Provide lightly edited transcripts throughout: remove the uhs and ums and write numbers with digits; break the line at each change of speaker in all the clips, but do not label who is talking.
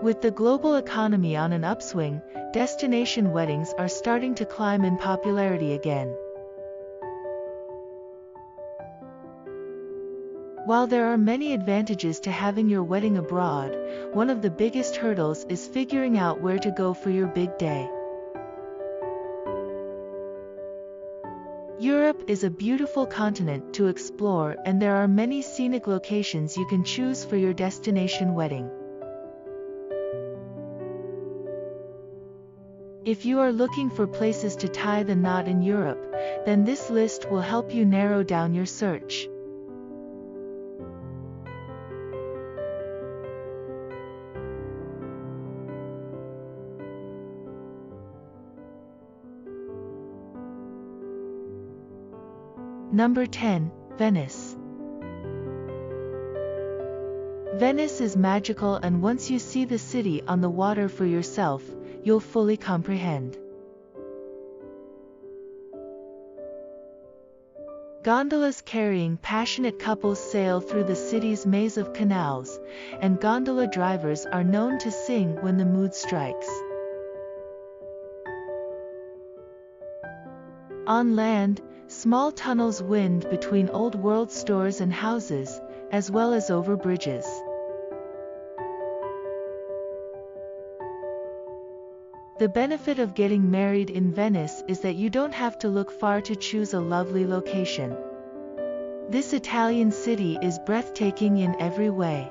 With the global economy on an upswing, destination weddings are starting to climb in popularity again. While there are many advantages to having your wedding abroad, one of the biggest hurdles is figuring out where to go for your big day. Europe is a beautiful continent to explore, and there are many scenic locations you can choose for your destination wedding. If you are looking for places to tie the knot in Europe, then this list will help you narrow down your search. Number 10. Venice. Venice is magical, and once you see the city on the water for yourself, you'll fully comprehend. Gondolas carrying passionate couples sail through the city's maze of canals, and gondola drivers are known to sing when the mood strikes. On land, small tunnels wind between old-world stores and houses, as well as over bridges. The benefit of getting married in Venice is that you don't have to look far to choose a lovely location. This Italian city is breathtaking in every way.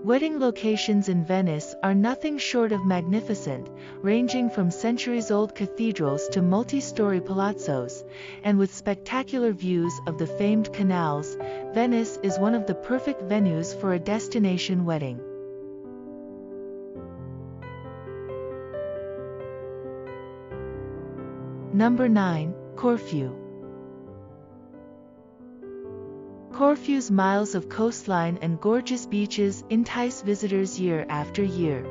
Wedding locations in Venice are nothing short of magnificent, ranging from centuries-old cathedrals to multi-story palazzos, and with spectacular views of the famed canals, Venice is one of the perfect venues for a destination wedding. Number 9. Corfu. Corfu's miles of coastline and gorgeous beaches entice visitors year after year.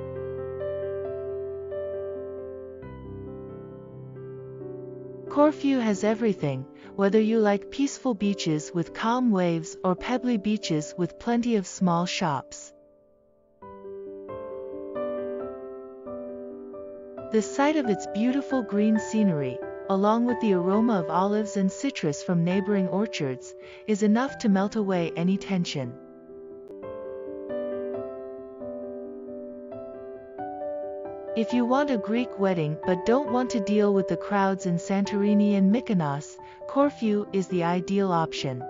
Corfu has everything, whether you like peaceful beaches with calm waves or pebbly beaches with plenty of small shops. The sight of its beautiful green scenery, along with the aroma of olives and citrus from neighboring orchards, is enough to melt away any tension. If you want a Greek wedding but don't want to deal with the crowds in Santorini and Mykonos, Corfu is the ideal option.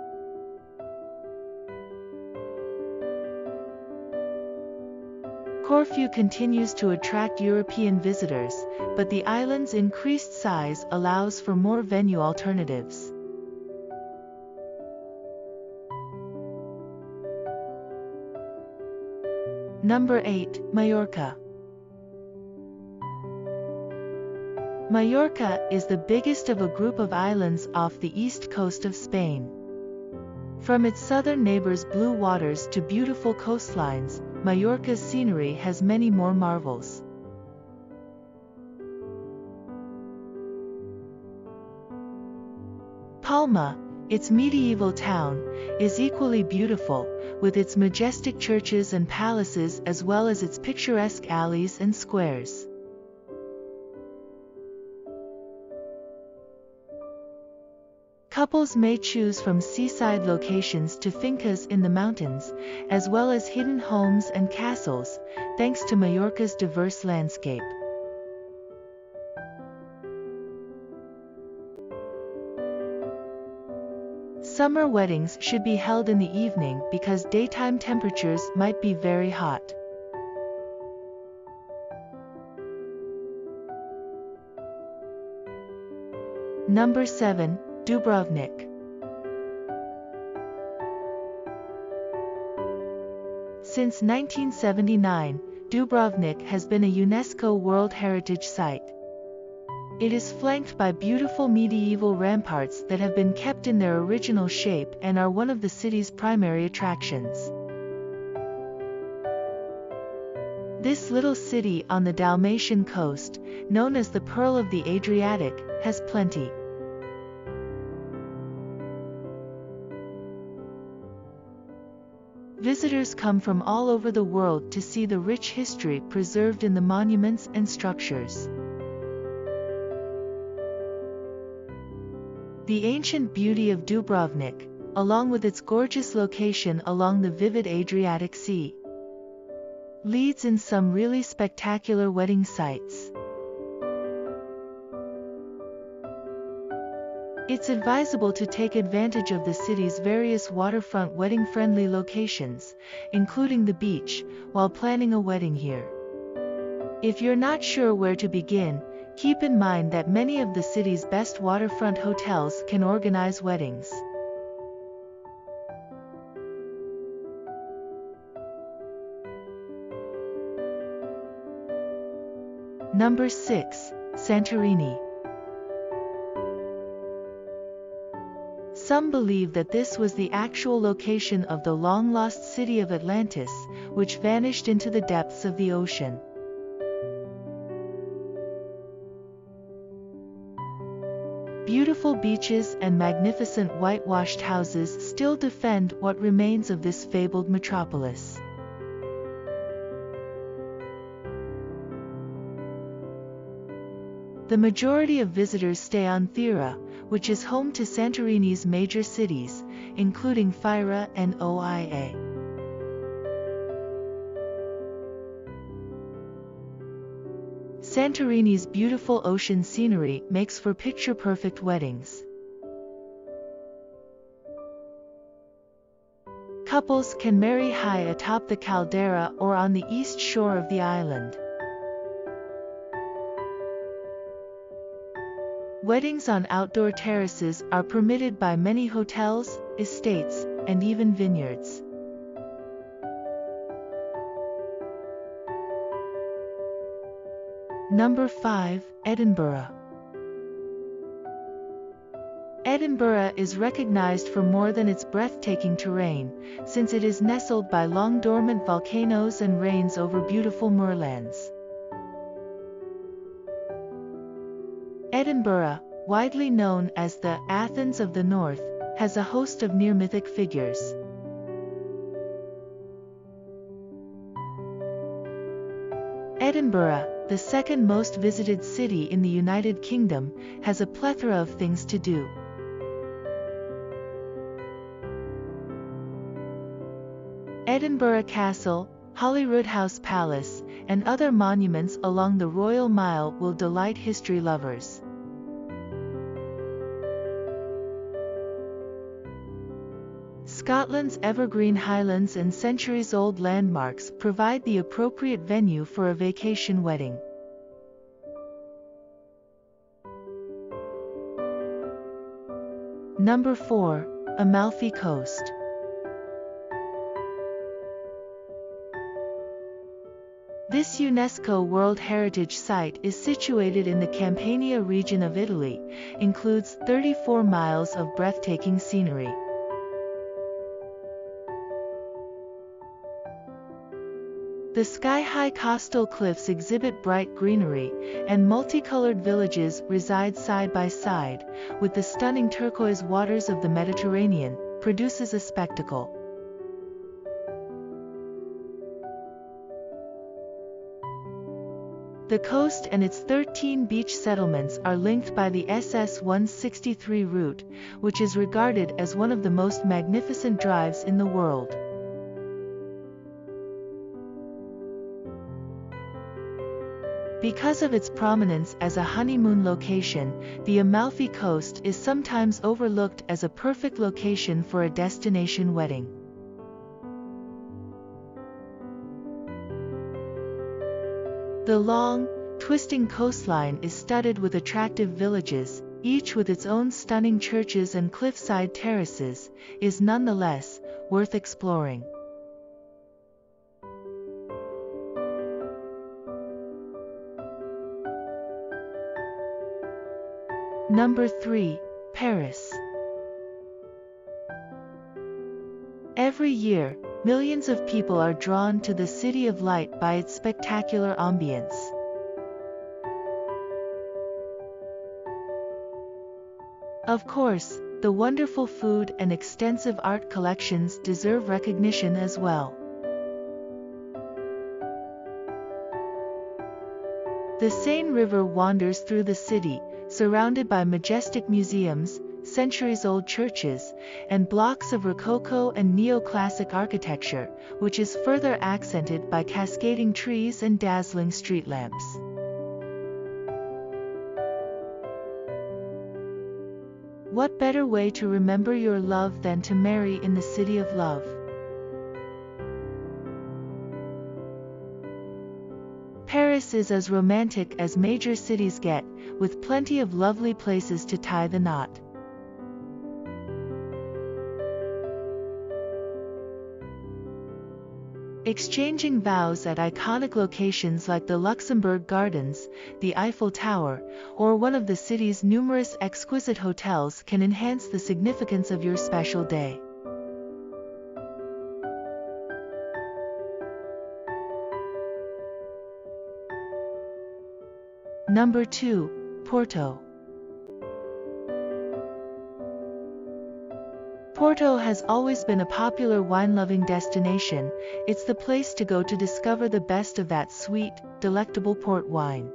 Corfu continues to attract European visitors, but the island's increased size allows for more venue alternatives. Number 8. Mallorca. Mallorca is the biggest of a group of islands off the east coast of Spain. From its southern neighbors' blue waters to beautiful coastlines, Mallorca's scenery has many more marvels. Palma, its medieval town, is equally beautiful, with its majestic churches and palaces as well as its picturesque alleys and squares. Couples may choose from seaside locations to fincas in the mountains, as well as hidden homes and castles, thanks to Mallorca's diverse landscape. Summer weddings should be held in the evening because daytime temperatures might be very hot. Number 7. Dubrovnik. Since 1979, Dubrovnik has been a UNESCO World Heritage Site. It is flanked by beautiful medieval ramparts that have been kept in their original shape and are one of the city's primary attractions. This little city on the Dalmatian coast, known as the Pearl of the Adriatic, has plenty. Visitors come from all over the world to see the rich history preserved in the monuments and structures. The ancient beauty of Dubrovnik, along with its gorgeous location along the vivid Adriatic Sea, leads in some really spectacular wedding sites. It's advisable to take advantage of the city's various waterfront wedding-friendly locations, including the beach, while planning a wedding here. If you're not sure where to begin, keep in mind that many of the city's best waterfront hotels can organize weddings. Number 6. Santorini. Some believe that this was the actual location of the long-lost city of Atlantis, which vanished into the depths of the ocean. Beautiful beaches and magnificent whitewashed houses still defend what remains of this fabled metropolis. The majority of visitors stay on Thera, which is home to Santorini's major cities, including Fira and Oia. Santorini's beautiful ocean scenery makes for picture-perfect weddings. Couples can marry high atop the caldera or on the east shore of the island. Weddings on outdoor terraces are permitted by many hotels, estates, and even vineyards. Number 5. Edinburgh. Edinburgh is recognized for more than its breathtaking terrain, since it is nestled by long dormant volcanoes and reigns over beautiful moorlands. Edinburgh, widely known as the Athens of the North, has a host of near-mythic figures. Edinburgh, the second most visited city in the United Kingdom, has a plethora of things to do. Edinburgh Castle, Holyrood House Palace, and other monuments along the Royal Mile will delight history lovers. Scotland's evergreen highlands and centuries-old landmarks provide the appropriate venue for a vacation wedding. Number 4. Amalfi Coast. This UNESCO World Heritage Site is situated in the Campania region of Italy, includes 34 miles of breathtaking scenery. The sky-high coastal cliffs exhibit bright greenery, and multicolored villages reside side by side, with the stunning turquoise waters of the Mediterranean, produces a spectacle. The coast and its 13 beach settlements are linked by the SS-163 route, which is regarded as one of the most magnificent drives in the world. Because of its prominence as a honeymoon location, the Amalfi Coast is sometimes overlooked as a perfect location for a destination wedding. The long, twisting coastline is studded with attractive villages, each with its own stunning churches and cliffside terraces, is nonetheless worth exploring. Number 3. Paris. Every year, millions of people are drawn to the City of Light by its spectacular ambience. Of course, The wonderful food and extensive art collections deserve recognition as well. The Seine River wanders through the city, surrounded by majestic museums, centuries-old churches, and blocks of Rococo and neoclassic architecture, which is further accented by cascading trees and dazzling street lamps. What better way to remember your love than to marry in the city of love? Paris is as romantic as major cities get, with plenty of lovely places to tie the knot. Exchanging vows at iconic locations like the Luxembourg Gardens, the Eiffel Tower, or one of the city's numerous exquisite hotels can enhance the significance of your special day. Number 2. Porto. Porto has always been a popular wine-loving destination. It's the place to go to discover the best of that sweet, delectable port wine.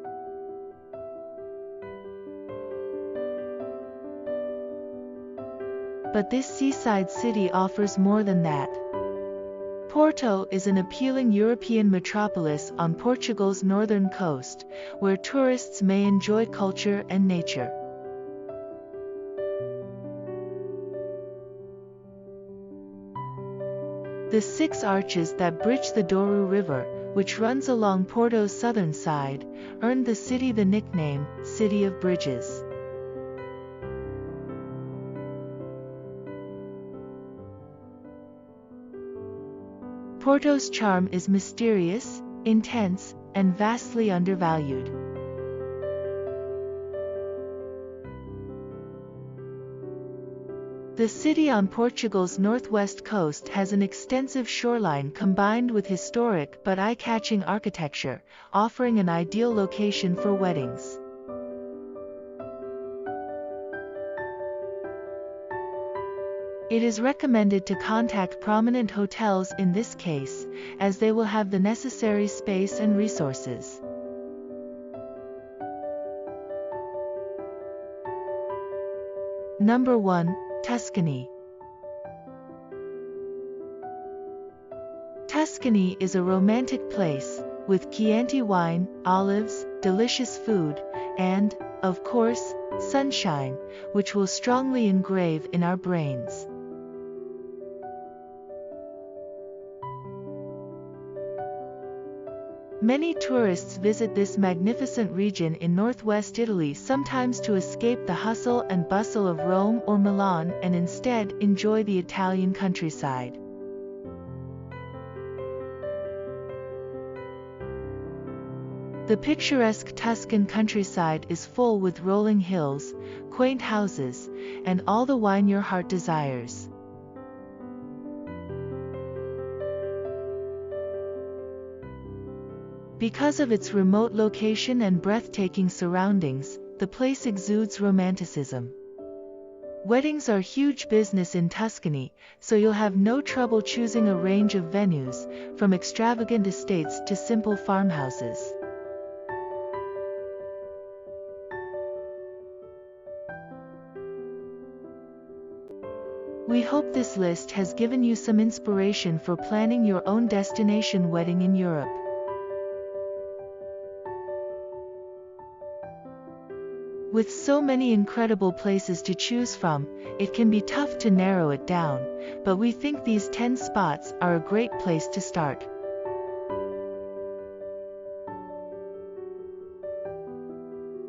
But this seaside city offers more than that. Porto is an appealing European metropolis on Portugal's northern coast, where tourists may enjoy culture and nature. The 6 arches that bridge the Douro River, which runs along Porto's southern side, earned the city the nickname, City of Bridges. Porto's charm is mysterious, intense, and vastly undervalued. The city on Portugal's northwest coast has an extensive shoreline combined with historic but eye-catching architecture, offering an ideal location for weddings. It is recommended to contact prominent hotels in this case, as they will have the necessary space and resources. Number 1. Tuscany. Tuscany is a romantic place, with Chianti wine, olives, delicious food, and, of course, sunshine, which will strongly engrave in our brains. Many tourists visit this magnificent region in northwest Italy sometimes to escape the hustle and bustle of Rome or Milan and instead enjoy the Italian countryside. The picturesque Tuscan countryside is full with rolling hills, quaint houses, and all the wine your heart desires. Because of its remote location and breathtaking surroundings, the place exudes romanticism. Weddings are huge business in Tuscany, so you'll have no trouble choosing a range of venues, from extravagant estates to simple farmhouses. We hope this list has given you some inspiration for planning your own destination wedding in Europe. With so many incredible places to choose from, it can be tough to narrow it down, but we think these 10 spots are a great place to start.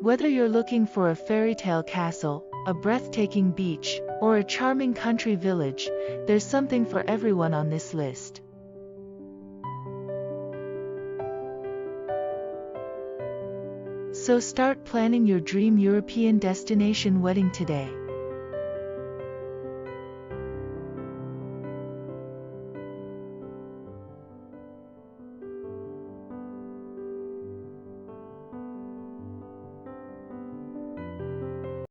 Whether you're looking for a fairy tale castle, a breathtaking beach, or a charming country village, there's something for everyone on this list. So start planning your dream European destination wedding today.